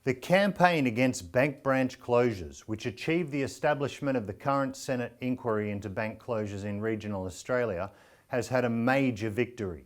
The campaign against bank branch closures, which achieved the establishment of the current Senate inquiry into bank closures in regional Australia, has had a major victory.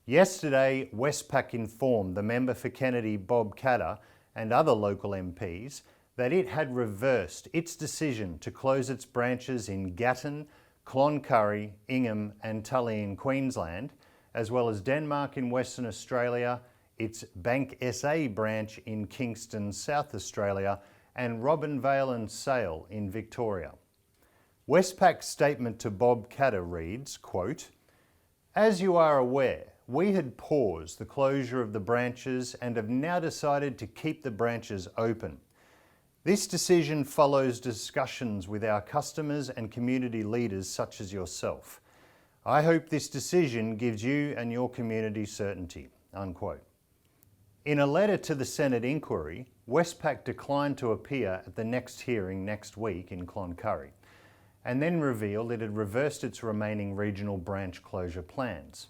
Yesterday, Westpac informed the member for Kennedy, Bob Katter, and other local MPs that it had reversed its decision to close its branches in Gatton, Cloncurry, Ingham and Tully in Queensland, as well as Denmark in Western Australia, its Bank SA branch in Kingston, South Australia, and Robinvale and Sale in Victoria. Westpac's statement to Bob Katter reads, quote, "As you are aware, we had paused the closure of the branches and have now decided to keep the branches open. This decision follows discussions with our customers and community leaders such as yourself. I hope this decision gives you and your community certainty." Unquote. In a letter to the Senate inquiry, Westpac declined to appear at the next hearing next week in Cloncurry, and then revealed it had reversed its remaining regional branch closure plans.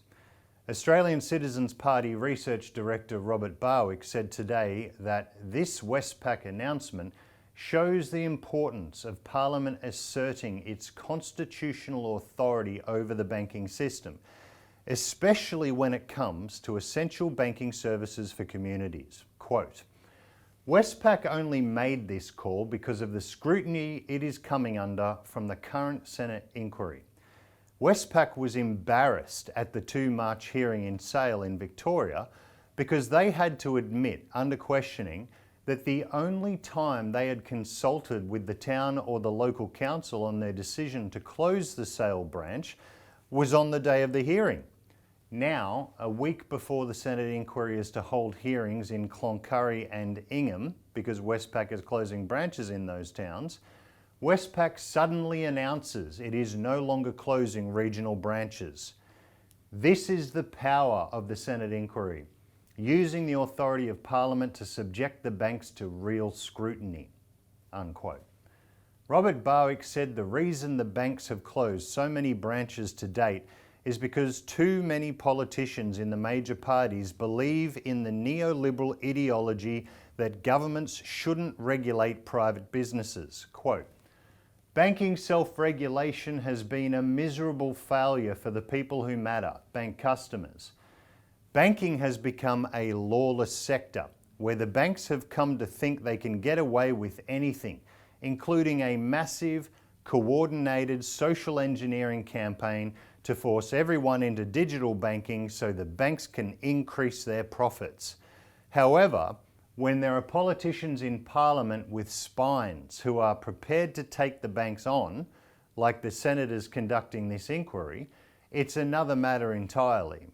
Australian Citizens Party Research Director Robert Barwick said today that this Westpac announcement shows the importance of Parliament asserting its constitutional authority over the banking system, especially when it comes to essential banking services for communities. Quote, "Westpac only made this call because of the scrutiny it is coming under from the current Senate inquiry. Westpac was embarrassed at the 2 March hearing in Sale in Victoria because they had to admit under questioning that the only time they had consulted with the town or the local council on their decision to close the Sale branch was on the day of the hearing. Now, a week before the Senate inquiry is to hold hearings in Cloncurry and Ingham, because Westpac is closing branches in those towns, Westpac suddenly announces it is no longer closing regional branches. This is the power of the Senate inquiry, using the authority of Parliament to subject the banks to real scrutiny." Unquote. Robert Barwick said the reason the banks have closed so many branches to date is because too many politicians in the major parties believe in the neoliberal ideology that governments shouldn't regulate private businesses. Quote, "Banking self-regulation has been a miserable failure for the people who matter, bank customers. Banking has become a lawless sector where the banks have come to think they can get away with anything, including a massive, coordinated social engineering campaign to force everyone into digital banking so the banks can increase their profits. However, when there are politicians in Parliament with spines who are prepared to take the banks on, like the senators conducting this inquiry, it's another matter entirely.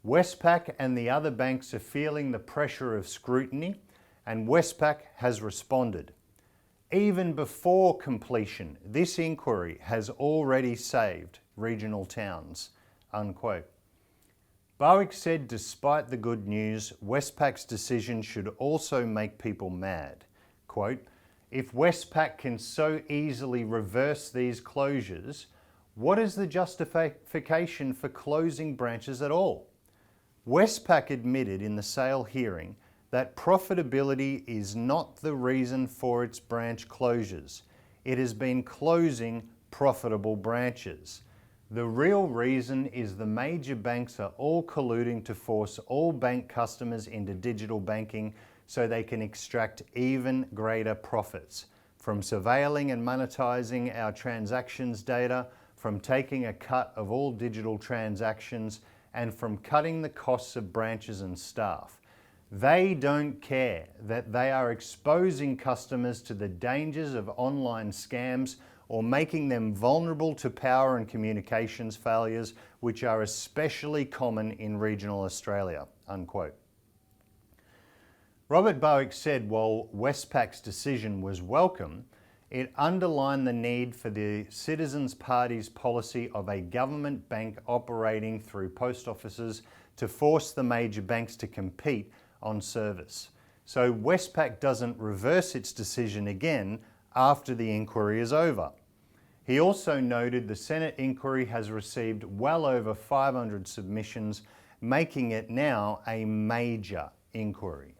Westpac and the other banks are feeling the pressure of scrutiny, and Westpac has responded. Even before completion, this inquiry has already saved regional towns." Unquote. Barwick said despite the good news, Westpac's decision should also make people mad. Quote, "If Westpac can so easily reverse these closures, what is the justification for closing branches at all? Westpac admitted in the Sale hearing that profitability is not the reason for its branch closures. It has been closing profitable branches. The real reason is the major banks are all colluding to force all bank customers into digital banking so they can extract even greater profits, from surveilling and monetizing our transactions data, from taking a cut of all digital transactions, and from cutting the costs of branches and staff. They don't care that they are exposing customers to the dangers of online scams or making them vulnerable to power and communications failures, which are especially common in regional Australia." Unquote. Robert Barwick said while Westpac's decision was welcome, it underlined the need for the Citizens Party's policy of a government bank operating through post offices to force the major banks to compete on service, so Westpac doesn't reverse its decision again after the inquiry is over. He also noted the Senate inquiry has received well over 500 submissions, making it now a major inquiry.